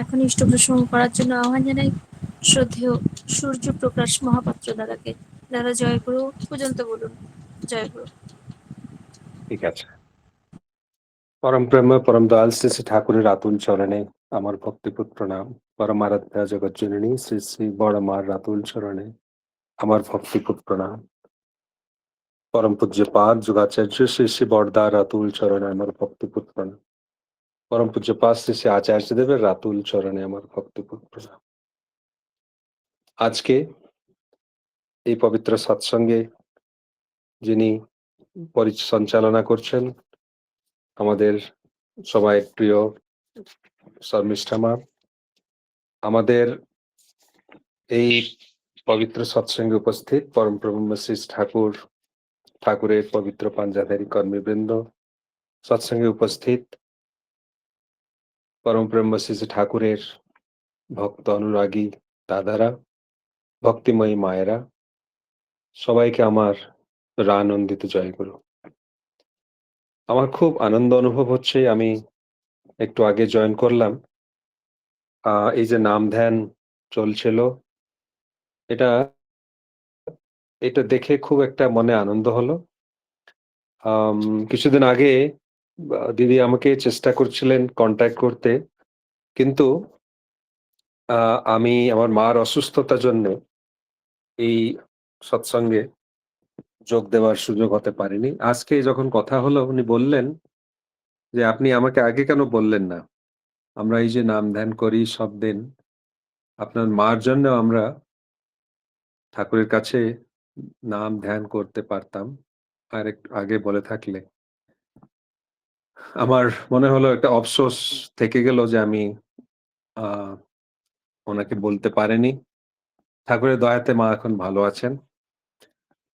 এখন ইষ্ট প্রসঙ্গ করার জন্য আহ্বান জানাই শ্রদ্ধেয় সূর্যপ্রকাশ মহাপাত্র দাদাকে। দাদা জয়গুরু, পর্যন্ত বলুন। জয়গুরু। ঠিক আছে। পরম প্রেম পরম দয়াল শ্রী শ্রী ঠাকুরের আতুল চরণে আমার ভক্তিপুত প্রণাম। পরম আরাধ্যা জগৎ জননী শ্রী শ্রী বড়মার রাতুল চরণে আমার ভক্তিপুত প্রণাম। পরম পূজ্যপাদ যুগাচার্য শ্রী শ্রী বড়দার রাতুল চরণে আমার ভক্তিপুত প্রণাম। পরম পূজ্যপাদ শ্রী শ্রী আচার্য দেবের রাতুল চরণে আমার ভক্তিপুত প্রণাম। আজকে এই পবিত্র সৎসঙ্গে যিনি পরিসঞ্চালনা করছেন আমাদের সবাই প্রিয় শর্মিষ্ঠা মা, আমাদের এই পবিত্র সৎসঙ্গে উপস্থিত পরম ব্রহ্ম শ্রী ঠাকুরের পবিত্র পাঞ্জাধারী কর্মীবৃন্দ, সৎসঙ্গে উপস্থিত পরম ব্রহ্ম শ্রী ঠাকুরের ভক্ত অনুরাগী দাদারা, ভক্তিময়ী মায়েরা, সবাইকে আমার রানন্দিত জয়গুরু। আমার খুব আনন্দ অনুভব হচ্ছে। আমি একটু আগে জয়েন করলাম। এই যে নাম ধ্যান চলছিল, এটা দেখে খুব একটা মনে আনন্দ হলো। কিছুদিন আগে দিদি আমাকে চেষ্টা করছিলেন কন্ট্যাক্ট করতে, কিন্তু আমি আমার মার অসুস্থতার জন্য এই সৎসঙ্গে যোগ দেওয়ার সুযোগ হতে পারিনি। আজকে যখন কথা হলো, উনি বললেন যে আপনি আমাকে আগে কেন বললেন না, আমরা এই যে নাম ধ্যান করি সব দিন, আপনার মার জন্য আমরা ঠাকুরের কাছে নাম ধ্যান করতে পারতাম, আর একটু আগে বলে থাকলে। আমার মনে হলো একটা অফসোস থেকে গেল যে আমি ওনাকে বলতে পারেনি। ঠাকুরের দয়াতে মা এখন ভালো আছেন,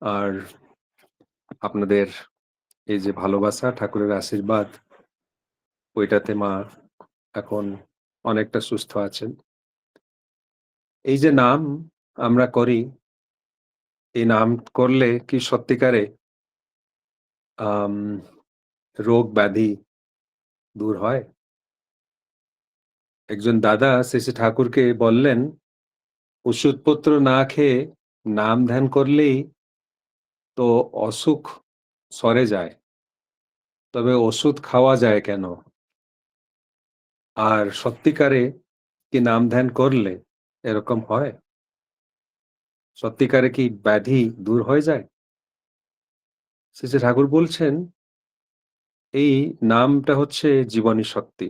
আর আপনাদের এই যে ভালোবাসা, ঠাকুরের আশীর্বাদ, ওইটাতে মা এখন অনেকটা সুস্থ আছেন। এই যে নাম আমরা করি, এই নাম করলে কি সত্যিকারে রোগ ব্যাধি দূর হয়? একজন দাদা শ্রী শ্রী ঠাকুরকে বললেন, ওষুধপত্র না খেয়ে নাম ধ্যান করলেই তো অসুখ সরে যায়, তবে ওষুধ খাওয়া যায় কেন? আর সত্যিকারে কি নাম ধ্যান করলে এরকম হয়? সত্যিকারে কি ব্যাধি দূর হয়ে যায়? শ্রী শ্রী ঠাকুর বলছেন, এই নামটা হচ্ছে জীবনী শক্তি।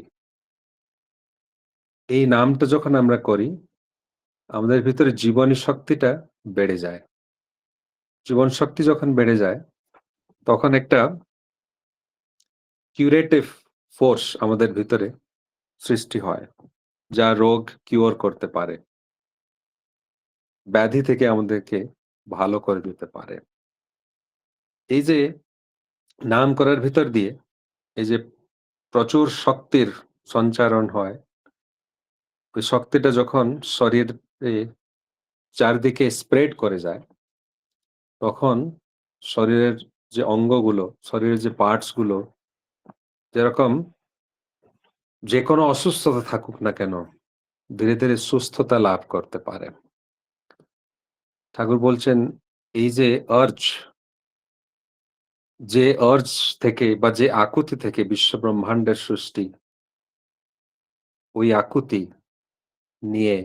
এই নামটা যখন আমরা করি, আমাদের ভিতরে জীবনী শক্তিটা বেড়ে যায়। জীবন শক্তি যখন বেড়ে যায়, তখন একটা কিউরেটিভ ফোর্স আমাদের ভিতরে সৃষ্টি হয়, যা রোগ কিওর করতে পারে, ব্যাধি থেকে আমাদেরকে ভালো করে দিতে পারে। এই যে নাম করার ভিতর দিয়ে এই যে প্রচুর শক্তির সঞ্চারণ হয়, ওই শক্তিটা যখন শরীরে চারদিকে স্প্রেড করে যায়, তখন শরীরের যে অঙ্গগুলো, শরীরের যে পার্টস গুলো, যেরকম যে কোনো অসুস্থতা থাকুক না কেন, ধীরে ধীরে সুস্থতা লাভ করতে পারে। ঠাকুর বলছেন, এই যে আর্জ থেকে বা যে আকুতি থেকে বিশ্ব ব্রহ্মাণ্ডের সৃষ্টি, ওই আকুতি নিয়ে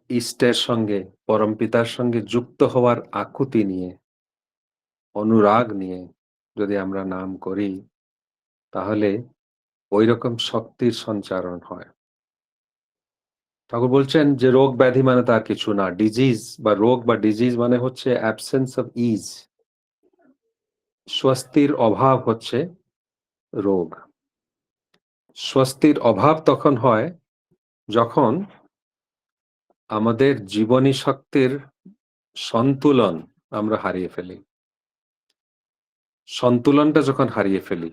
ইষ্টের সঙ্গে, পরম পিতার সঙ্গে যুক্ত হওয়ার আকুতি নিয়ে, অনুরাগ নিয়ে যদি আমরা নাম করি, তাহলে ওই রকম শক্তির সঞ্চারণ হয়। ঠাকুর বলছেন যে রোগ ব্যাধি মানে তার কিছু না, ডিজিজ বা রোগ বা ডিজিজ মানে হচ্ছে অ্যাবসেন্স অফ ইজ। স্বস্তির অভাব হচ্ছে রোগ। স্বস্তির অভাব তখন হয় যখন আমাদের জীবনী শক্তির সন্তুলন আমরা হারিয়ে ফেলি। সন্তুলনটা যখন হারিয়ে ফেলি,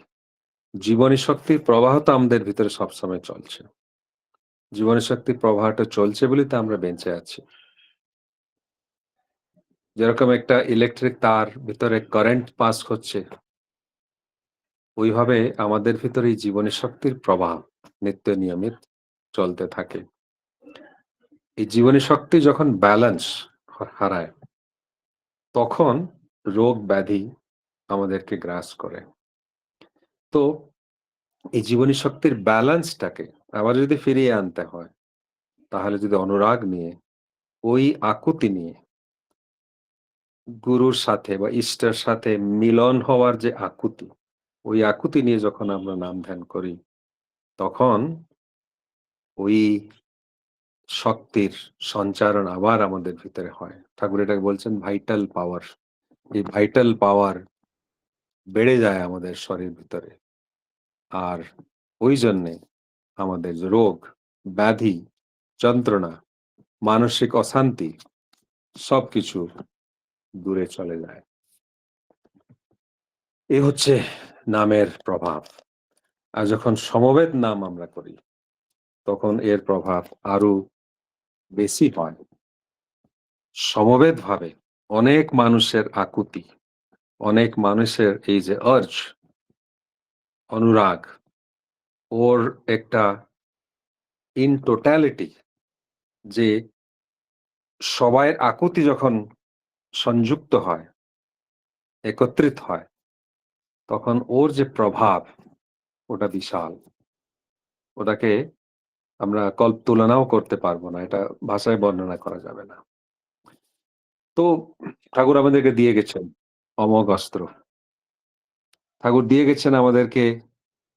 জীবনী শক্তির প্রবাহ তো আমাদের ভিতরে সবসময় চলছে। জীবনী শক্তির প্রবাহটা চলছে বলেই তো আমরা বেঁচে আছি। যেরকম একটা ইলেকট্রিক তার ভিতরে কারেন্ট পাস হচ্ছে, ওইভাবে আমাদের ভিতরে এই জীবনী শক্তির প্রবাহ নিত্য নিয়মিত চলতে থাকে। এই জীবনী শক্তি যখন ব্যালেন্স হারায়, তখন রোগ ব্যাধি আমাদেরকে গ্রাস করে। তো এই জীবনী শক্তির ব্যালেন্সটাকে আবার যদি ফিরিয়ে আনতে হয়, তাহলে যদি অনুরাগ নিয়ে, ওই আকুতি নিয়ে, গুরুর সাথে বা ইষ্টের সাথে মিলন হওয়ার যে আকুতি, ওই আকুতি নিয়ে যখন আমরা নাম ধ্যান করি, তখন ওই শক্তির সঞ্চারণ আবার আমাদের ভিতরে হয়। ঠাকুর এটাকে বলছেন ভাইটাল পাওয়ার। এই ভাইটাল পাওয়ার বেড়ে যায় আমাদের শরীর ভিতরে। আর ওই জন্যে আমাদের যে রোগ, ব্যাধি, যন্ত্রণা, মানসিক অশান্তি সবকিছু দূরে চলে যায়। এ হচ্ছে নামের প্রভাব। আর যখন সমবেত নাম আমরা করি, তখন এর প্রভাব আরো বেশি হয়। সমবেতভাবে অনেক মানুষের আকুতি, অনেক মানুষের এই যে আর্জ, অনুরাগ, ওর একটা ইন টোটালিটি, যে সবাইয়ের আকুতি যখন সংযুক্ত হয়, একত্রিত হয়, তখন ওর যে প্রভাব, ওটা বিশাল। ওটাকে আমরা তুলনাও করতে পারবো না, এটা ভাষায় বর্ণনা করা যাবে না। তো ঠাকুর আমাদেরকে দিয়ে গেছেন অমোঘ অস্ত্র। ঠাকুর দিয়ে গেছেন আমাদেরকে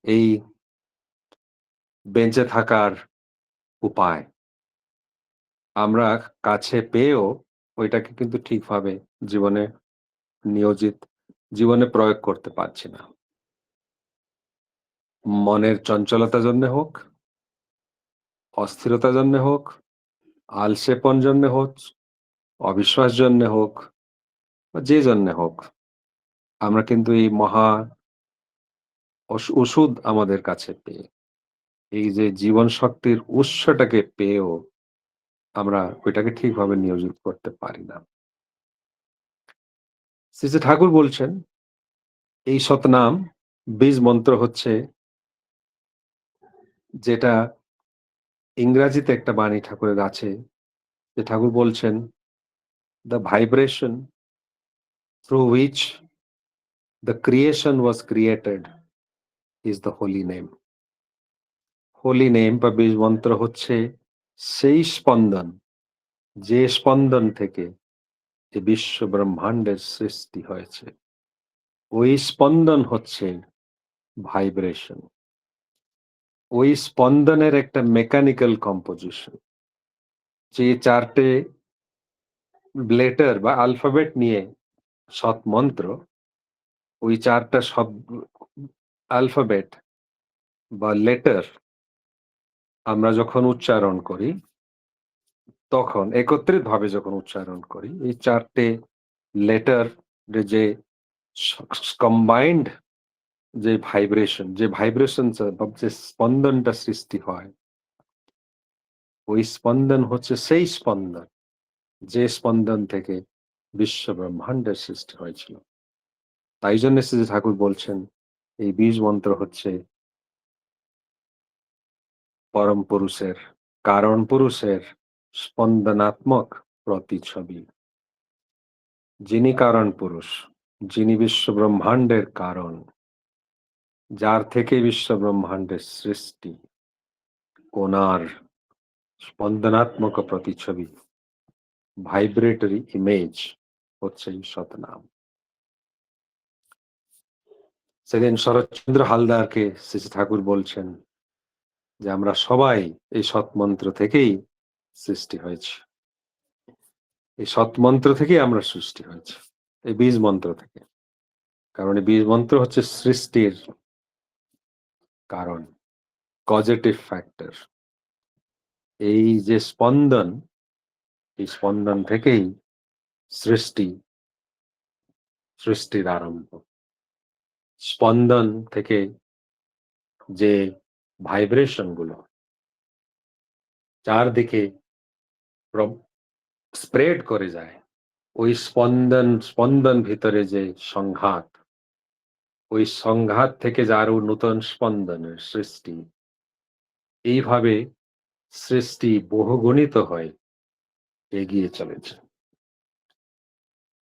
এই বেঁচে থাকার উপায়। আমরা কাছে পেয়েও ওইটাকে কিন্তু ঠিকভাবে জীবনে নিয়োজিত, জীবনে প্রয়োগ করতে পারছি না। মনের চঞ্চলতার জন্য হোক, অস্থিরতার জন্য হোক, আলসেপন জন্য হোক, অবিশ্বাস জন্য হোক, বা যে জন্য হোক, আমরা কিন্তু এই মহা ওষুধ আমাদের কাছে পেয়ে, এই যে জীবন শক্তির উৎসটাকে পেয়েও আমরা ওইটাকে ঠিকভাবে নিয়োজিত করতে পারি না। শ্রী শ্রী ঠাকুর বলছেন এই শতনাম বীজ মন্ত্র হচ্ছে, যেটা ইংরাজিতে একটা বাণী ঠাকুরের আছে, যে ঠাকুর বলছেন the vibration through which the creation was created is the Holi name. Holi name বা বীজ মন্ত্র হচ্ছে সেই স্পন্দন, যে স্পন্দন থেকে এই বিশ্ব ব্রহ্মাণ্ডের সৃষ্টি হয়েছে। ওই স্পন্দন হচ্ছে ভাইব্রেশন। ওই স্পন্দনের একটা মেকানিক্যাল কম্পোজিশন, যে চারটে লেটার বা অ্যালফাবেট নিয়ে সৎ মন্ত্র, ওই চারটা শব্দ, অ্যালফাবেট বা লেটার আমরা যখন উচ্চারণ করি, তখন একত্রিত ভাবে যখন উচ্চারণ করি, এই চারটে লেটার যে কম্বাইন্ড যে ভাইব্রেশন, যে স্পন্দনটা সৃষ্টি হয়, ওই স্পন্দন হচ্ছে সেই স্পন্দন, যে স্পন্দন থেকে বিশ্ব ব্রহ্মাণ্ডের সৃষ্টি হয়েছিল। তাই জন্য শ্রী ঠাকুর বলছেন এই বীজ মন্ত্র হচ্ছে পরম পুরুষের, কারণ পুরুষের স্পন্দনাত্মক প্রতিচ্ছবি। যিনি কারণ পুরুষ, যিনি বিশ্ব ব্রহ্মাণ্ডের কারণ, যার থেকে বিশ্ব ব্রহ্মাণ্ডের সৃষ্টি, ওনার স্পন্দনাত্মক প্রতিচ্ছবি, ভাইব্রেটরি ইমেজ হচ্ছে এই শতনাম। সেদিন শরৎচন্দ্র হালদারকে শ্রী ঠাকুর বলছেন যে আমরা সবাই এই সৎমন্ত্র থেকেই সৃষ্টি হয়েছি, এই সৎমন্ত্র থেকেই আমরা সৃষ্টি হয়েছি, এই বীজ মন্ত্র থেকে। কারণ এই বীজ মন্ত্র হচ্ছে সৃষ্টির কারণ, কজেটিভ ফ্যাক্টর। এই যে স্পন্দন, এই স্পন্দন থেকেই সৃষ্টি, সৃষ্টির আরম্ভ। স্পন্দন থেকে যে ভাইব্রেশন গুলো চারদিকে স্প্রেড করে যায়, ওই স্পন্দন ভিতরে যে সংঘাত, ওই সংঘাত থেকে যে আরো নূতন স্পন্দনের সৃষ্টি, এইভাবে সৃষ্টি বহুগুণিত হয়ে এগিয়ে চলেছে।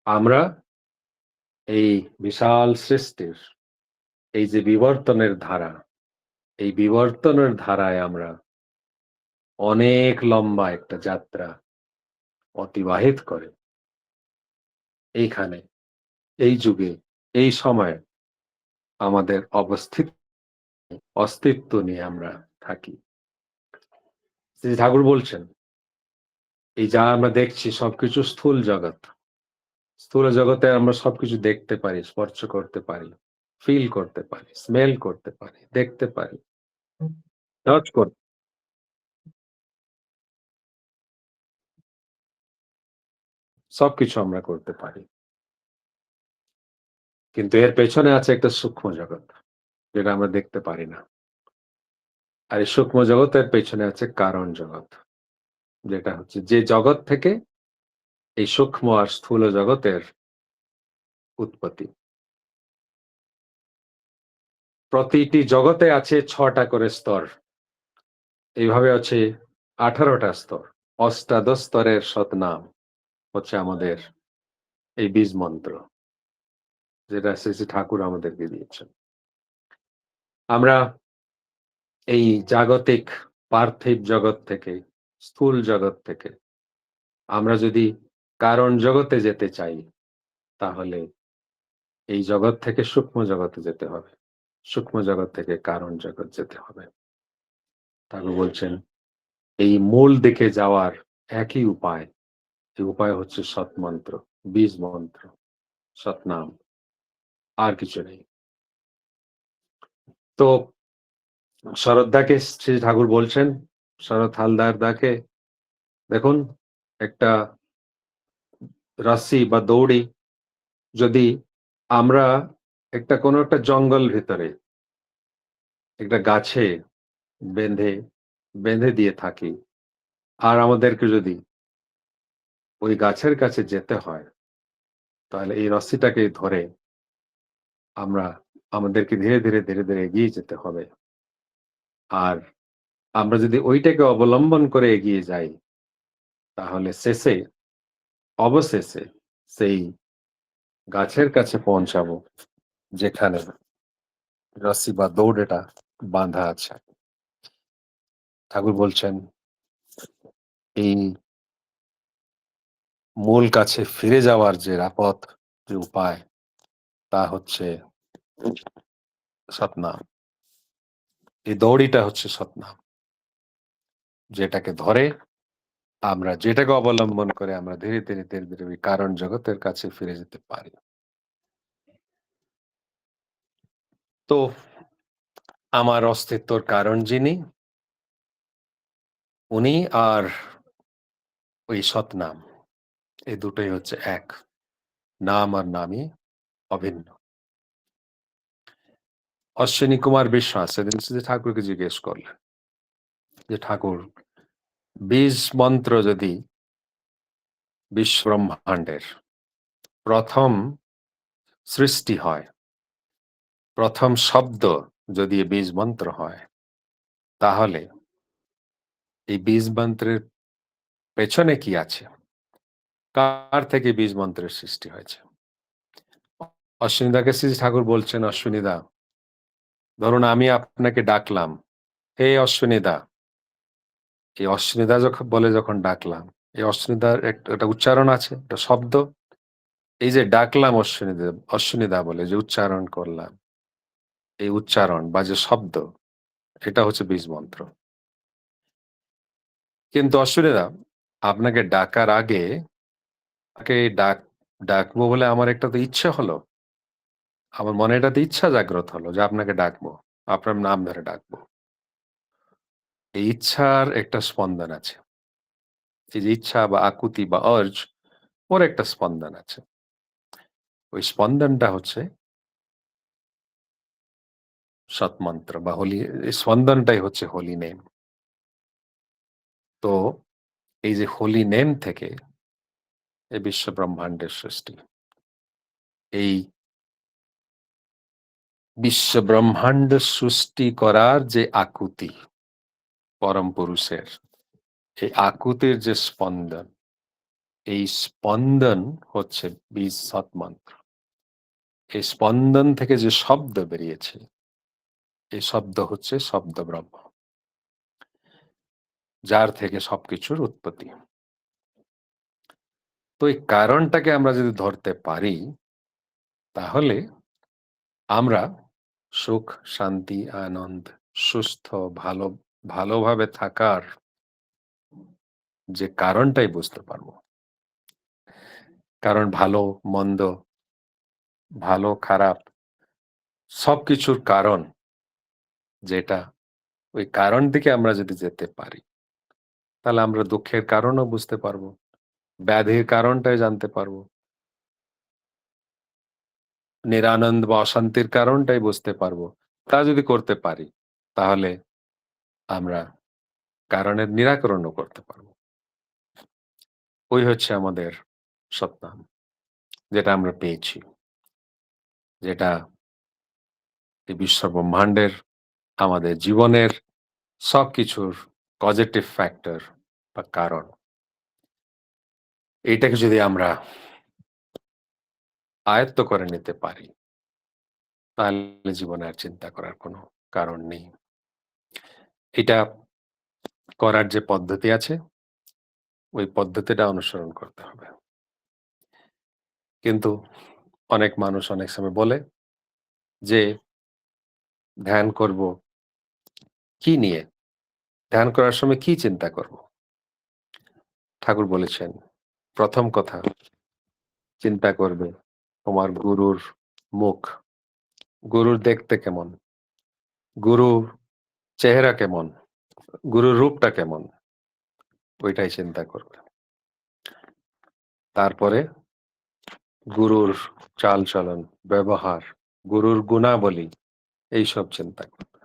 আমরা এই বিশাল সৃষ্টির এই যে বিবর্তনের ধারা, এই বিবর্তনের ধারায় আমরা অনেক লম্বা একটা যাত্রা অতিবাহিত করে এইখানে, এই যুগে, এই সময়ে আমাদের অস্তিত্ব নিয়ে আমরা থাকি। শ্রী ঠাকুর বলছেন, এই যা আমরা দেখছি সবকিছু স্থূল জগৎ। স্থূল জগতে আমরা সবকিছু দেখতে পারি, স্পর্শ করতে পারি, ফিল করতে পারি, স্মেল করতে পারি, দেখতে পারি, টাচ করতে, সবকিছু আমরা করতে পারি। কিন্তু এর পেছনে আছে একটা সূক্ষ্ম জগৎ, যেটা আমরা দেখতে পারি না। আর এই সূক্ষ্ম জগতের পেছনে আছে কারণ জগৎ, যেটা হচ্ছে যে জগৎ থেকে এই সূক্ষ্ম আর স্থূল জগতের উৎপত্তি। প্রতিটি জগতে আছে ৬টা করে স্তর, এইভাবে আছে ১৮টা স্তর। অষ্টাদশ স্তরের সৎনাম হচ্ছে আমাদের এই বীজ মন্ত্র, যেটা শ্রী শ্রী ঠাকুর আমাদেরকে দিয়েছেন। আমরা এই জাগতিক পার্থিব জগৎ থেকে, স্থূল জগৎ থেকে আমরা যদি কারণ জগতে যেতে চাই, তাহলে এই জগৎ থেকে সূক্ষ্ম জগতে যেতে হবে, সূক্ষ্ম জগৎ থেকে কারণ জগৎ যেতে হবে। ঠাকুর বলছেন এই মূল দিকে যাওয়ার একই উপায়, এই উপায় হচ্ছে সৎমন্ত্র, বীজ মন্ত্র, সৎনাম, আর কিছু নেই। তো শরৎদাকে শ্রী ঠাকুর বলছেন, শরৎ হালদার দাকে, দেখুন একটা রশ্মি বা দৌড়ি যদি আমরা একটা কোনো একটা জঙ্গল ভিতরে একটা গাছে বেঁধে বেঁধে দিয়ে থাকি, আর আমাদেরকে যদি ওই গাছের কাছে যেতে হয়, তাহলে এই রশ্মিটাকে ধরে আমরা আমাদেরকে ধীরে ধীরে ধীরে ধীরে এগিয়ে যেতে হবে। আর আমরা যদি ওইটাকে অবলম্বন করে এগিয়ে যাই, তাহলে অবশেষে সেই গাছের কাছে পৌঁছাবো, যেখানে রশ্মি বা দৌড়েটা বাঁধা আছে। ঠাকুর বলছেন এই মূল কাছে ফিরে যাওয়ার যে পথ, যে উপায়, তা হচ্ছে সৎনাম। এই দৌড়িটা হচ্ছে সৎনাম, যেটাকে ধরে আমরা, যেটাকে অবলম্বন করে আমরা ধীরে ধীরে ধীরে ধীরে ওই কারণ জগতের কাছে ফিরে যেতে পারি। তো আমার অস্তিত্বর কারণ যিনি, উনি আর ওই সৎনাম, এই দুটোই হচ্ছে এক। নাম আর নামই অভিন্ন। অশ্বিনী কুমার বিশ্বাস সেদিন শ্রী ঠাকুরকে জিজ্ঞেস করলেন যে, ঠাকুর, বীজ মন্ত্র যদি বিশ্ব ব্রহ্মাণ্ডের প্রথম সৃষ্টি হয়, প্রথম শব্দ যদি বীজ মন্ত্র হয়, তাহলে এই বীজ মন্ত্রের পেছনে কি আছে? কার থেকে বীজ মন্ত্রের সৃষ্টি হয়েছে? অশ্বিনীদাকে শ্রী ঠাকুর বলছেন, অশ্বিনীদা, ধরুন আমি আপনাকে ডাকলাম, হে অশ্বিনীদা। এই অশ্বিনীদা যখন ডাকলাম, এই অশ্বিনীদার একটা উচ্চারণ আছে, একটা শব্দ। এই যে ডাকলাম অশ্বিনীদা, অশ্বিনীদা বলে যে উচ্চারণ করলাম, এই উচ্চারণ বা যে শব্দ, এটা হচ্ছে বীজ মন্ত্র। কিন্তু অশ্বিনীদা, আপনাকে ডাকার আগে তাকে ডাকবো বলে আমার একটা তো ইচ্ছে হলো, আমার মনে এটাতে ইচ্ছা জাগ্রত হলো যে আপনাকে ডাকবো, আপনার নাম ধরে ডাকবো। এই ইচ্ছার একটা স্পন্দন আছে, এই যে ইচ্ছা বা আকুতি বা অর্জ, ওর একটা স্পন্দন আছে। ওই স্পন্দনটা হচ্ছে সৎমন্ত্র বা হোলি, স্পন্দনটাই হচ্ছে হোলি নেম। তো এই যে হোলি নেম থেকে এই বিশ্ব ব্রহ্মাণ্ডের সৃষ্টি, এই বিশ্ব ব্রহ্মাণ্ড সৃষ্টি করার যে আকুতি পরম পুরুষের, এই আকুতির যে স্পন্দন, এই স্পন্দন হচ্ছে বীজ সৎমন্ত্র। এই স্পন্দন থেকে যে শব্দ বেরিয়েছে, এই শব্দ হচ্ছে শব্দ ব্রহ্ম, যার থেকে সবকিছুর উৎপত্তি। তো এই কারণটাকে আমরা যদি ধরতে পারি, তাহলে আমরা সুখ, শান্তি, আনন্দ, সুস্থ, ভালোভাবে থাকার যে কারণটাই বুঝতে পারবো। কারণ ভালো মন্দ, ভালো খারাপ সবকিছুর কারণ যেটা, ওই কারণ দিকে আমরা যদি যেতে পারি, তাহলে আমরা দুঃখের কারণও বুঝতে পারবো, ব্যাধির কারণটাই জানতে পারবো, নিরানন্দ বা অশান্তির কারণটাই বুঝতে পারবো। তা যদি করতে পারি, তাহলে আমরা কারণের নিরাকরণও করতে পারবো। ওই হচ্ছে আমাদের সত্যান, যেটা আমরা পেয়েছি, যেটা এই বিশ্ব ব্রহ্মাণ্ডের, আমাদের জীবনের সবকিছুর পজিটিভ ফ্যাক্টর বা কারণ। এইটাকে যদি আমরা আয়ত্ত করে নিতে পারি, তাহলে জীবনে আর চিন্তা করার কোনো কারণ নেই। এটা করার যে পদ্ধতি আছে, ওই পদ্ধতিটা অনুসরণ করতে হবে। কিন্তু অনেক মানুষ অনেক সময় বলে যে ধ্যান করব কি নিয়ে? ধ্যান করার সময় কি চিন্তা করব? ঠাকুর বলেছেন, প্রথম কথা, চিন্তা করবে তোমার গুরুর মুখ, গুরুর দেখতে কেমন, গুরুর চেহারা কেমন, গুরুর রূপটা কেমন, ওইটাই চিন্তা করবে। তারপরে গুরুর চালচলন, ব্যবহার, গুরুর গুণাবলী, এইসব চিন্তা করবে।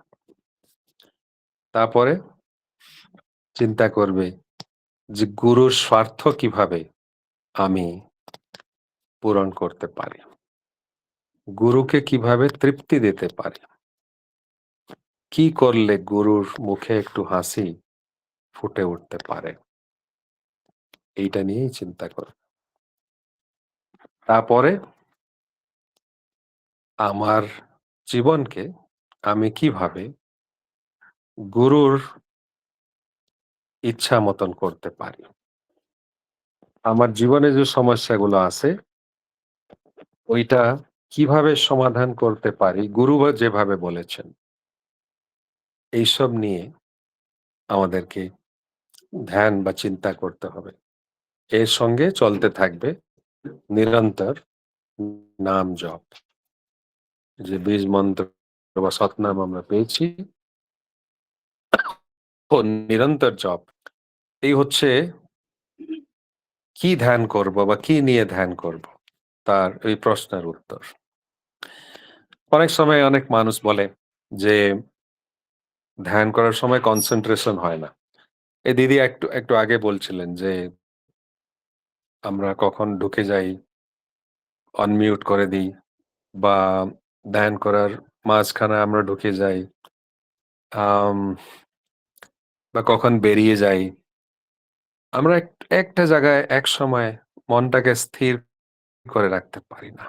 তারপরে চিন্তা করবে যে গুরুর স্বার্থ কিভাবে আমি পূরণ করতে পারি, গুরুকে কিভাবে তৃপ্তি দিতে পারি, কি করলে গুরুর মুখে একটু হাসি ফুটে উঠতে পারে, এইটা নিয়েই চিন্তা করবে। তারপরে আমার জীবনকে আমি কিভাবে গুরুর ইচ্ছা মতন করতে পারি, আমার জীবনে যে সমস্যাগুলো আছে ওইটা কিভাবে সমাধান করতে পারি গুরু যেভাবে বলেছেন, এইসব নিয়ে আমাদেরকে ধ্যান বা চিন্তা করতে হবে। এর সঙ্গে চলতে থাকবে নিরন্তর নাম জপ, যে বীজ মন্ত্র বা সৎনাম আমরা পেয়েছি, ও নিরন্তর জপ। এই হচ্ছে কি ধ্যান করব বা কি নিয়ে ধ্যান করব, তার এই প্রশ্নের উত্তর। অনেক সময় অনেক মানুষ বলে যে ধ্যান করার সময় কনসেন্ট্রেশন হয় না। এই দিদি একটু একটু আগে বলছিলেন যে আমরা কখন ঢুকে যাই, অনমিউট করে দিই, বা ধ্যান করার মাঝখানে আমরা ঢুকে যাই, আম, বা কখন বেরিয়ে যাই। আমরা একটা জায়গায় এক সময় মনটাকে স্থির করে রাখতে পারি না।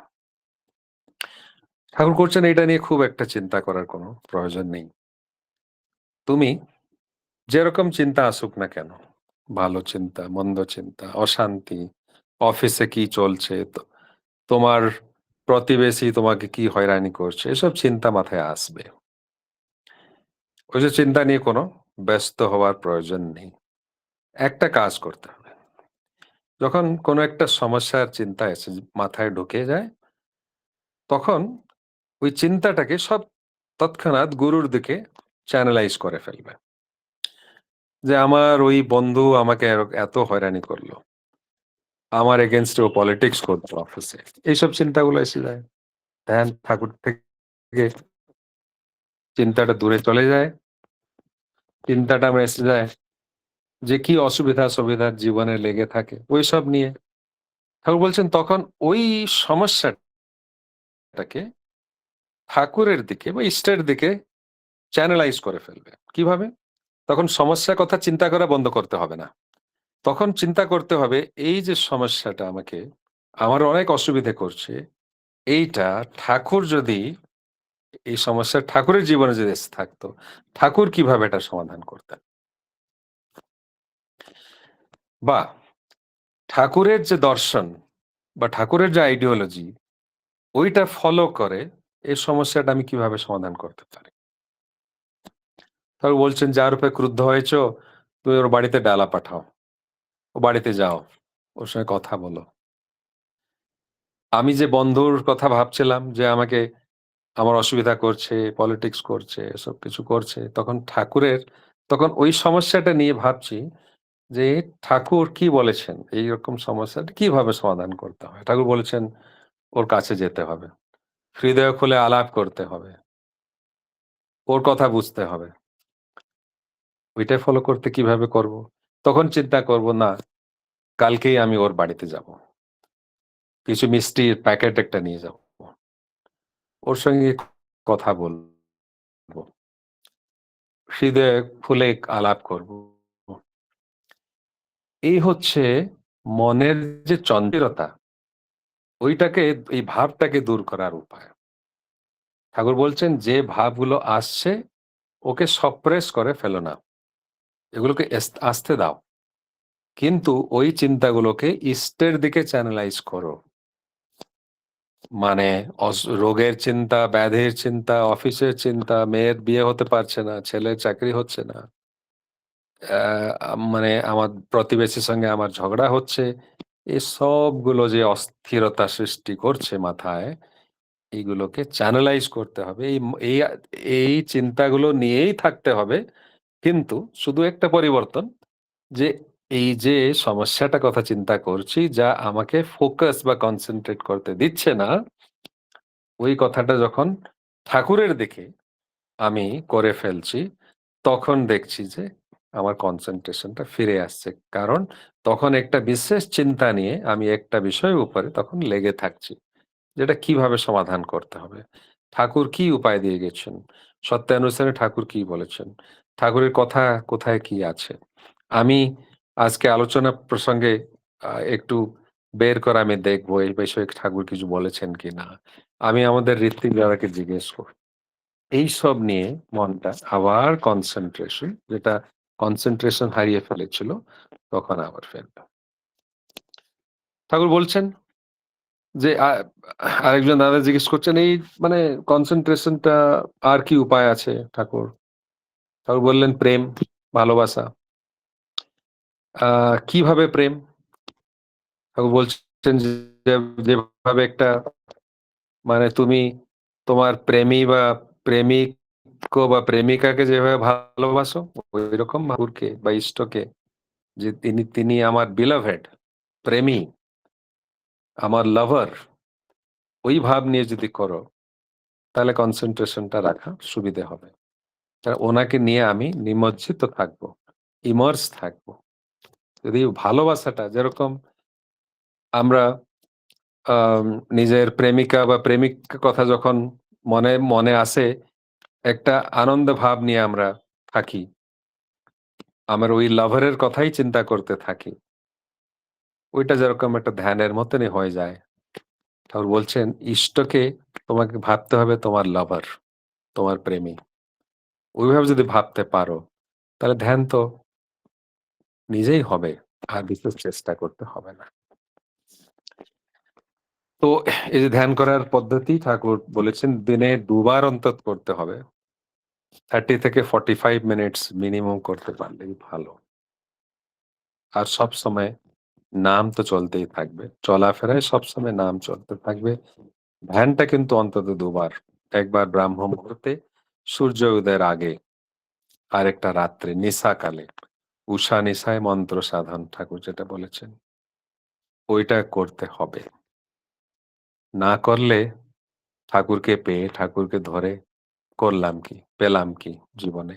ঠাকুর করছেন এটা নিয়ে খুব একটা চিন্তা করার কোনো প্রয়োজন নেই। তুমি যেরকম চিন্তা আসুক না কেন, ভালো চিন্তা, মন্দ চিন্তা, অশান্তি, অফিসে কি চলছে, তোমার প্রতিবেশী তোমাকে কি হয়রানি করছে, এসব চিন্তা মাথায় আসবে। ওই যে চিন্তা নিয়ে কোনো ব্যস্ত হওয়ার প্রয়োজন নেই। একটা কাজ করতে হবে, যখন কোনো একটা সমস্যার চিন্তা এসে মাথায় ঢুকে যায়, তখন ওই চিন্তাটাকে সব তৎক্ষণাৎ গুরুর দিকে চ্যানেলাইজ করে ফেলবে। যে আমার ওই বন্ধু আমাকে এত হয়রানি করলো, আমার এগেনস্টে ও পলিটিক্স করতো অফিসে, এইসব চিন্তাগুলো এসে যায়। ধ্যান ঠাকুর থেকে চিন্তাটা দূরে চলে যায়, চিন্তাটা আমার এসে যায় যে কি অসুবিধা সুবিধা জীবনে লেগে থাকে ওইসব নিয়ে। ঠাকুর বলছেন তখন ওই সমস্যাটাকে ঠাকুরের দিকে বা ইষ্টের দিকে চ্যানেলাইজ করে ফেলবে। কিভাবে? তখন সমস্যার কথা চিন্তা করা বন্ধ করতে হবে না। তখন চিন্তা করতে হবে এই যে সমস্যাটা আমার অনেক অসুবিধে করছে, এইটা ঠাকুর যদি এই সমস্যা ঠাকুরের জীবনে যদি এসে থাকতো, ঠাকুর কিভাবে এটা সমাধান করতেন? বা ঠাকুরের যে দর্শন বা ঠাকুরের যে আইডিওলজি ওইটা ফলো করে এই সমস্যাটা আমি কিভাবে সমাধান করতে পারি? তারপর বলছেন যার উপরে ক্রুদ্ধ হয়েছ, তুমি ওর বাড়িতে ডালা পাঠাও। ও বাড়িতে যাও, ওর সঙ্গে কথা বলো। আমি যে বন্ধুর কথা ভাবছিলাম যে আমাকে আমার অসুবিধা করছে, পলিটিক্স করছে, এসব কিছু করছে, তখন ওই সমস্যাটা নিয়ে ভাবছি যে ঠাকুর কি বলেছেন? এইরকম সমস্যাটা কিভাবে সমাধান করতে হয়? ঠাকুর বলেছেন ওর কাছে যেতে হবে। হৃদয় খুলে আলাপ করতে হবে। ওর কথা বুঝতে হবে। ওইটা ফলো করতে কিভাবে করব? তখন চিন্তা করব না, কালকেই আমি ওর বাড়িতে যাব। কিছু মিষ্টির প্যাকেট একটা নিয়ে যাব। ওর সঙ্গে কথা বলব। হৃদয়ে খুলে আলাপ করব। এই হচ্ছে মনের যে চঞ্চলতা, ওইটাকে এই ভাবটাকে দূর করার উপায়। ঠাকুর বলছেন যে ভাবগুলো আসছে ওকে সপ্রেস করে ফেলো না। এগুলোকে আসতে দাও। কিন্তু ওই চিন্তাগুলোকে ইষ্টের দিকে চ্যানেলাইজ করো। মানে রোগের চিন্তা, ব্যাধির চিন্তা, অফিসের চিন্তা, মেয়ের বিয়ে হতে পারছে না, ছেলের চাকরি হচ্ছে না। মানে আমার প্রতিবেশীর সঙ্গে আমার ঝগড়া হচ্ছে। এই সবগুলো যে অস্থিরতা সৃষ্টি করছে মাথায়, এইগুলোকে চ্যানেলাইজ করতে হবে। এই এই চিন্তাগুলো নিয়েই থাকতে হবে। কিন্তু শুধু একটা পরিবর্তন যে এই যে সমস্যাটার কথা চিন্তা করছি যা আমাকে ফোকাস বা কনসেনট্রেট করতে দিচ্ছে না, ওই কথাটা যখন ঠাকুরের দিকে আমি করে ফেলছি, তখন দেখছি যে আমার কনসেনট্রেশনটা ফিরে আসছে। কারণ তখন একটা বিশেষ চিন্তা নিয়ে আমি একটা বিষয়ের উপরে তখন লেগে থাকছি। যেটা কিভাবে সমাধান করতে হবে। ঠাকুর কি উপায় দিয়ে গেছেন? সত্যানুসারে ঠাকুর কি বলেছেন? ঠাকুরের কথা কোথায় কি আছে? আমি আজকে আলোচনা প্রসঙ্গে একটু বের করে আমি দেখবো এই বিষয়ে ঠাকুর কিছু বলেছেন কিনা। আমি আমাদের ঋত্বিক দাদাকে জিজ্ঞেস করব। এইসব নিয়ে মনটা আবার কনসেনট্রেশন হারিয়ে ফেলেছিল, তখন আবার ফেরবে। ঠাকুর বলছেন যে আরেকজন দাদা জিজ্ঞেস করছেন এই মানে কনসেনট্রেশনটা আর কি উপায় আছে ঠাকুর? ঠাকুর বললেন প্রেম, ভালোবাসা। কিভাবে প্রেম? ঠাকুর বলছেন যে যেভাবে একটা মানে তুমি তোমার প্রেমী বা প্রেমিক বা প্রেমিকাকে যেভাবে ভালোবাসো ঐরকম ঠাকুরকে বা ইষ্টকে যে তিনি আমার beloved প্রেমী, আমার লাভার, ওই ভাব নিয়ে যদি করো তাহলে কনসেনট্রেশনটা রাখা সুবিধে হবে। ওনাকে নিয়ে আমি নিমজ্জিত থাকবো, ইমার্স থাকবো। যদি ভালোবাসাটা যেরকম আমরা আম নিজের প্রেমিকা বা প্রেমিক কথা যখন মনে আসে, একটা আনন্দ ভাব নিয়ে আমরা থাকি। আমার ওই লাভারের কথাই চিন্তা করতে থাকি। ওইটা যেরকম একটা ধ্যানের মতনই হয়ে যায়। ঠাকুর বলছেন, ইষ্টকে তোমাকে ভাবতে হবে তোমার লাভার, তোমার প্রেমী। ওইভাবে যদি ভাবতে পারো, তাহলে ধ্যান তো নিজেই হবে। আর বিশেষ চেষ্টা করতে হবে না। তো এই যে ধ্যান করার পদ্ধতি ঠাকুর বলেছেন দিনে ২ বার অন্তত করতে হবে। 30 থেকে 45 মিনিটস মিনিমাম করতে পারলেই ভালো। আর সবসময় নাম তো চলতেই থাকবে। চলাফেরায় সবসময় নাম চলতে থাকবে। ধ্যানটা কিন্তু অন্তত ২ বার। একবার ব্রাহ্ম মুহূর্তে সূর্য উদয়ের আগে, আরেকটা রাত্রে নিশাকালে। উষা নিশায় মন্ত্র সাধন ঠাকুর যেটা বলেছেন, ওইটা করতে হবে। না করলে ঠাকুরকে পেয়ে, ঠাকুরকে ধরে করলাম কি? পেলাম কি জীবনে?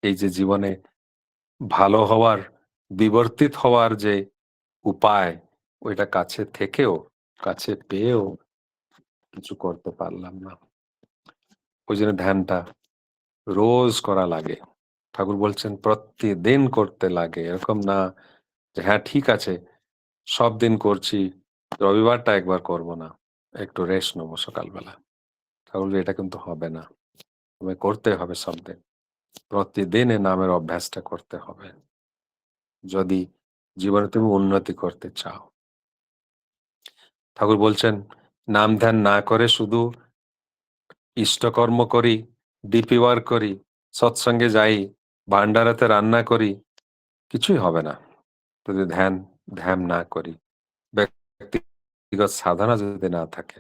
এই যে জীবনে ভালো হওয়ার, বিবর্তিত হওয়ার যে উপায়, ওইটা কাছে থেকেও, কাছে পেয়েও কিছু করতে পারলাম না। ওই জন্য ধ্যানটা রোজ করা লাগে। ঠাকুর বলছেন প্রতিদিন করতে লাগে, এরকম না যে হ্যাঁ ঠিক আছে সব দিন করছি, রবিবারটা একবার করব না, একটু রেস্ট নেবো সকালবেলা। ঠাকুর বলছে, এটা কিন্তু হবে না, তুমি করতে হবে সব দিন, প্রতিদিন এই নামের অভ্যাসটা করতে হবে যদি জীবনে তুমি উন্নতি করতে চাও। ঠাকুর বলছেন নাম ধ্যান না করে শুধু ইষ্টকর্ম করি, ডিপি ওয়ার্ক করি, সৎসঙ্গে যাই, ভান্ডারাতে রান্না করি, কিছুই হবে না যদি ধ্যান ধ্যান না করি, ব্যক্তিগত সাধনা যদি না থাকে।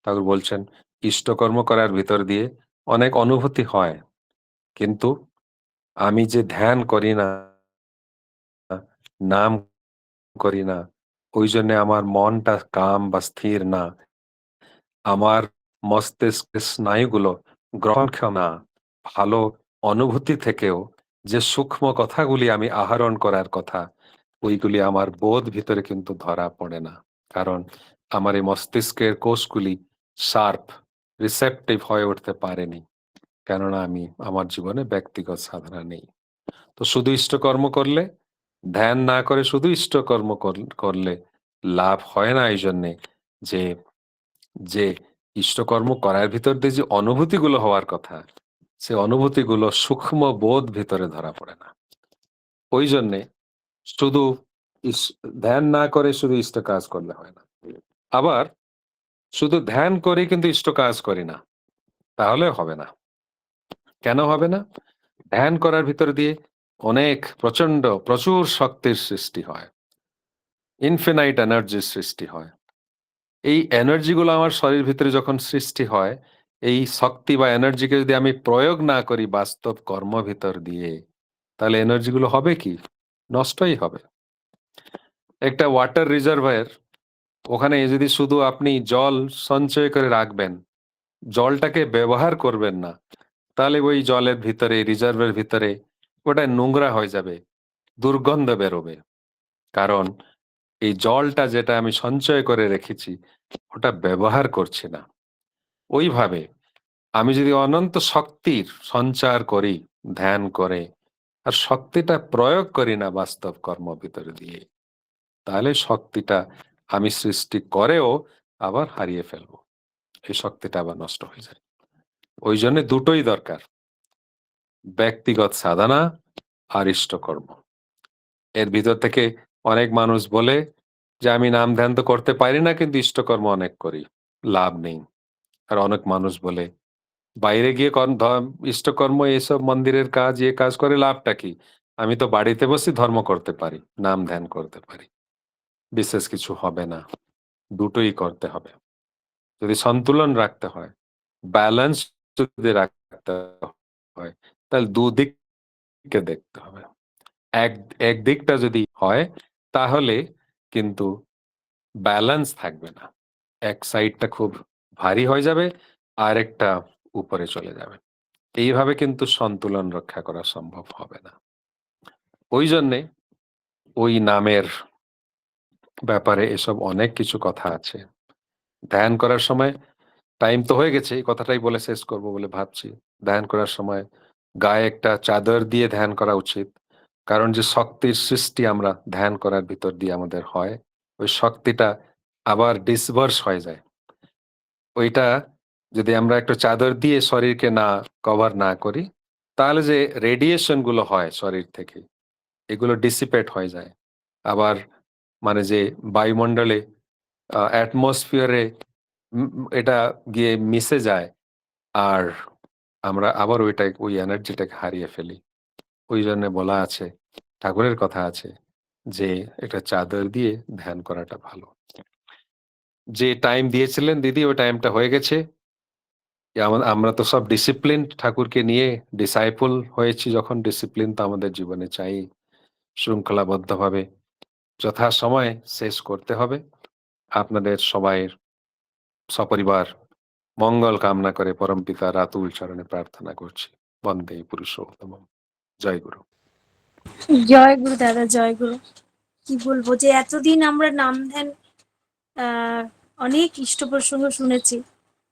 ঠাকুর বলছেন ইষ্টকর্ম করার ভিতর দিয়ে অনেক অনুভূতি হয়, কিন্তু আমি যে ধ্যান করি না, নাম করি না, ওই জন্য আমার মনটা কাম বা স্থির না, আমার মস্তিষ্কের স্নায়ুগুলো গ্রহণক্ষম না, ভালো অনুভূতি থেকেও যে সূক্ষ্ম কথাগুলি আমি আহরণ করার কথা, ওইগুলি আমার বোধ ভিতরে কিন্তু ধরা পড়ে না। কারণ আমার এই মস্তিষ্কের কোষগুলি শার্প, রিসেপটিভ হয়ে উঠতে পারেনি, কেননা আমি আমার জীবনে ব্যক্তিগত সাধনা নেই। তো শুধু ইষ্টকর্ম করলে, ধ্যান না করে শুধু ইষ্টকর্ম করলে লাভ হয় না, এই জন্যে যে যে ইষ্টকর্ম করার ভিতর দিয়ে যে অনুভূতিগুলো হওয়ার কথা, সে অনুভূতিগুলো সূক্ষ্ম বোধ ভিতরে ধরা পড়ে না। ওই জন্যে শুধু ধ্যান না করে শুধু ইষ্ট কাজ করলে হয় না। আবার শুধু ধ্যান করে কিন্তু ইষ্ট কাজ করি না, তাহলে হবে না। কেন হবে না? ধ্যান করার ভিতর দিয়ে অনেক প্রচুর শক্তির সৃষ্টি হয়, ইনফিনাইট এনার্জির সৃষ্টি হয়। এই এনার্জি গুলো আমার শরীর ভিতরে যখন সৃষ্টি হয়, এই শক্তি বা এনার্জিকে যদি আমি প্রয়োগ না করি বাস্তব কর্ম ভিতর দিয়ে, তাহলে এনার্জি গুলো হবে কি? নষ্টই হবে। একটা ওয়াটার রিজার্ভার, ওখানে যদি শুধু আপনি জল সঞ্চয় করে রাখবেন, জলটাকে ব্যবহার করবেন না, তাহলে ওই জলের ভিতরে, রিজার্ভের ভিতরে ওটা নোংরা হয়ে যাবে, দুর্গন্ধ বেরোবে। কারণ এই জলটা যেটা আমি সঞ্চয় করে রেখেছি, ওটা ব্যবহার করছি না। ওইভাবে আমি যদি অনন্ত শক্তির সঞ্চার করি ধ্যান করে, আর শক্তিটা প্রয়োগ করি না বাস্তব কর্ম ভিতরে দিয়ে, তাহলে শক্তিটা আমি সৃষ্টি করেও আবার হারিয়ে ফেলবো, এই শক্তিটা আবার নষ্ট হয়ে যায়। ওই জন্য দুটোই দরকার, ব্যক্তিগত সাধনা আর ইষ্টকর্ম। এর ভিতর থেকে অনেক মানুষ বলে যে আমি নাম ধ্যান তো করতে পারি না, কিন্তু ইষ্টকর্ম অনেক করি, লাভ নেই। আর অনেক মানুষ বলে বাইরে গিয়ে ইষ্টকর্ম, এসব মন্দিরের কাজ, এ কাজ করে লাভটা কি? আমি তো বাড়িতে বসে ধর্ম করতে পারি, নাম ধ্যান করতে পারি, বিশেষ কিছু হবে না। দুটোই করতে হবে। যদি সন্তুলন রাখতে হয়, ব্যালেন্স যদি রাখতে হয়, তাহলে দুদিককে দেখতে হবে। এক একদিকটা যদি হয়, তাহলে কিন্তু ব্যালেন্স থাকবে না। এক সাইডটা খুব ভারী হয়ে যাবে, আরেকটা উপরে চলে যাবে। এইভাবে কিন্তু সন্তুলন রক্ষা করা সম্ভব হবে না। ওই জন্যে ওই নামের ব্যাপারে এসব অনেক কিছু কথা আছে। ধ্যান করার সময়, টাইম তো হয়ে গেছে, এই কথাটাই বলে শেষ করব বলে ভাবছি। ধ্যান করার সময় গায়ে একটা চাদর দিয়ে ধ্যান করা উচিত। কারণ যে শক্তির সৃষ্টি আমরা ধ্যান করার ভিতর দিয়ে আমাদের হয়, ওই শক্তিটা আবার ডিসভার্স হয়ে যায়। ওইটা যদি আমরা একটু চাদর দিয়ে শরীরকে না কভার না করি, তাহলে যে রেডিয়েশন গুলো হয় শরীর থেকে, এগুলো ডিসিপেট হয়ে যায়। আবার মানে যে বায়ুমণ্ডলে, অ্যাটমসফিয়ারে এটা গিয়ে মিশে যায়, আর আমরা আবার ওই এনার্জিটাকে হারিয়ে ফেলি। ওই জন্য বলা আছে, ঠাকুরের কথা আছে যে এটা চাদর দিয়ে ধ্যান করাটা ভালো। যে টাইম দিয়েছিলেন দিদি, ওই টাইমটা হয়ে গেছে। আমরা তো সব ডিসিপ্লিন ঠাকুরকে নিয়ে ডিসাইপল হয়েছি, যখন ডিসিপ্লিন তো আমাদের জীবনে চাই, শৃঙ্খলাবদ্ধভাবে যথাসময়ে শেষ করতে হবে। আপনাদের সবাইয়ের সপরিবার মঙ্গল কামনা করে পরমপিতা রাতুল চরণে প্রার্থনা করছি। বন্দে পুরুষোত্তম। জয় গুরু। জয় গুরু দাদা, জয় গুরু। কি বলবো যে এতদিন আমরা নাম ধ্যান, অনেক ইষ্ট প্রসঙ্গ শুনেছি,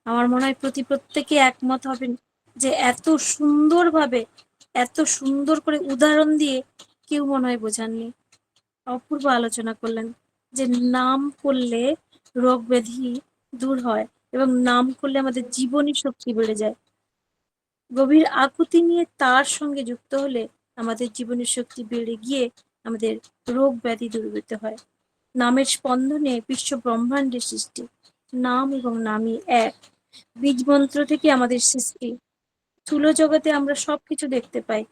আমার মনে হয় প্রত্যেকে একমত হবেন যে এত সুন্দর করে উদাহরণ দিয়ে কেউ মনে হয় বোঝাননি। অপূর্ব আলোচনা করলেন যে নাম করলে রোগ ব্যাধি দূর হয় এবং নাম করলে আমাদের জীবনী শক্তি বেড়ে যায়। গভীর আকুতি নিয়ে তার সঙ্গে যুক্ত হলে আমাদের জীবনী শক্তি বেড়ে গিয়ে আমাদের রোগ ব্যাধি দূরীভূত হয়। নামের স্পন্দনে বিশ্ব ব্রহ্মাণ্ডের সৃষ্টি। নাম এবং নামই এক। বীজ মন্ত্র থেকে আমাদের সৃষ্টি। স্থূল জগতে আমরা সবকিছু দেখতে পাই।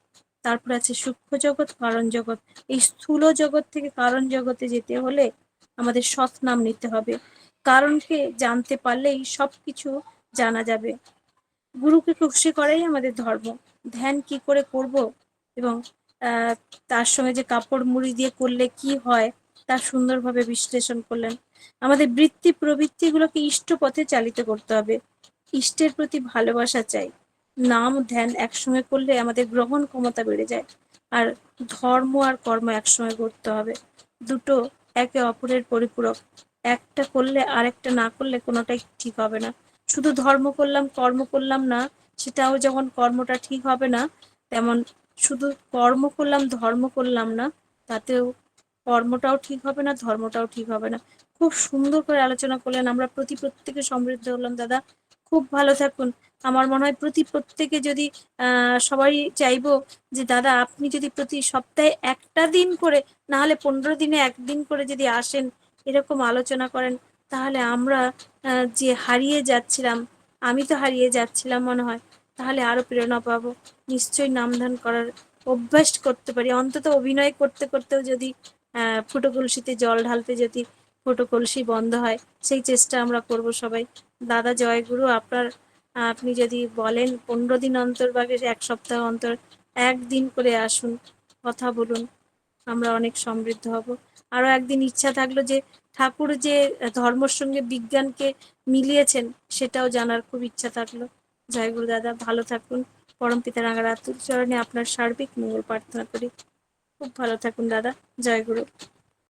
তারপর আছে সূক্ষ্ম জগৎ, কারণ জগৎ। এই স্থূল জগৎ থেকে কারণ জগতে যেতে হলে আমাদের সৎ নাম নিতে হবে। কারণকে জানতে পারলেই সবকিছু জানা যাবে। গুরুকে খুশি করাই আমাদের ধর্ম। ধ্যান কি করে করব এবং আহ, তার সঙ্গে যে কাপড় মুড়ি দিয়ে করলে কি হয় তা সুন্দরভাবে বিশ্লেষণ করলেন। আমাদের বৃত্তি প্রবৃত্তিগুলোকে ইষ্ট পথে চালিত করতে হবে। ইষ্টের প্রতি ভালোবাসা চাই। নাম ধ্যান একসঙ্গে করলে আমাদের গ্রহণ ক্ষমতা বেড়ে যায়। আর ধর্ম আর কর্ম একসঙ্গে করতে হবে। দুটো একে অপরের পরিপূরক। একটা করলে আরেকটা না করলে কোনোটাই ঠিক হবে না। শুধু ধর্ম করলাম কর্ম করলাম না, সেটাও যখন কর্মটা ঠিক হবে না, তেমন শুধু কর্ম করলাম ধর্ম করলাম না, তাতেও কর্মটাও ঠিক হবে না, ধর্মটাও ঠিক হবে না। খুব সুন্দর করে আলোচনা করলেন। আমরা প্রত্যেকে সমৃদ্ধ হলাম দাদা। খুব ভালো থাকুন। আমার মনে হয় প্রত্যেকে যদি সবাই চাইবো যে দাদা আপনি যদি প্রতি সপ্তাহে একটা দিন করে, না হলে 15 দিনে একদিন করে যদি আসেন, এরকম আলোচনা করেন, তাহলে আমরা যে হারিয়ে যাচ্ছিলাম, আমি তো হারিয়ে যাচ্ছিলাম মনে হয়, তাহলে আরো প্রেরণা পাবো। নিশ্চয়ই নামধান করার অভ্যাস করতে পারি। অন্তত অভিনয় করতে করতেও যদি ফুটো কলসিতে জল ঢালতে যদি ফুটো কলসি বন্ধ হয়, সেই চেষ্টা আমরা করব সবাই। দাদা জয়গুরু। আপনি যদি বলেন 15 দিন অন্তর বা 1 সপ্তাহ অন্তর একদিন করে আসুন, কথা বলুন, আমরা অনেক সমৃদ্ধ হব। আরো একদিন ইচ্ছা থাকলো যে ঠাকুর যে ধর্মের সঙ্গে বিজ্ঞানকে মিলিয়েছেন, সেটাও জানার খুব ইচ্ছা থাকলো। জয় গুরু দাদা, ভালো থাকুন। পরমপিতা রাঙারাতুর চরণে আপনার সার্বিক মঙ্গল প্রার্থনা করি। খুব ভালো থাকুন দাদা। জয় গুরু।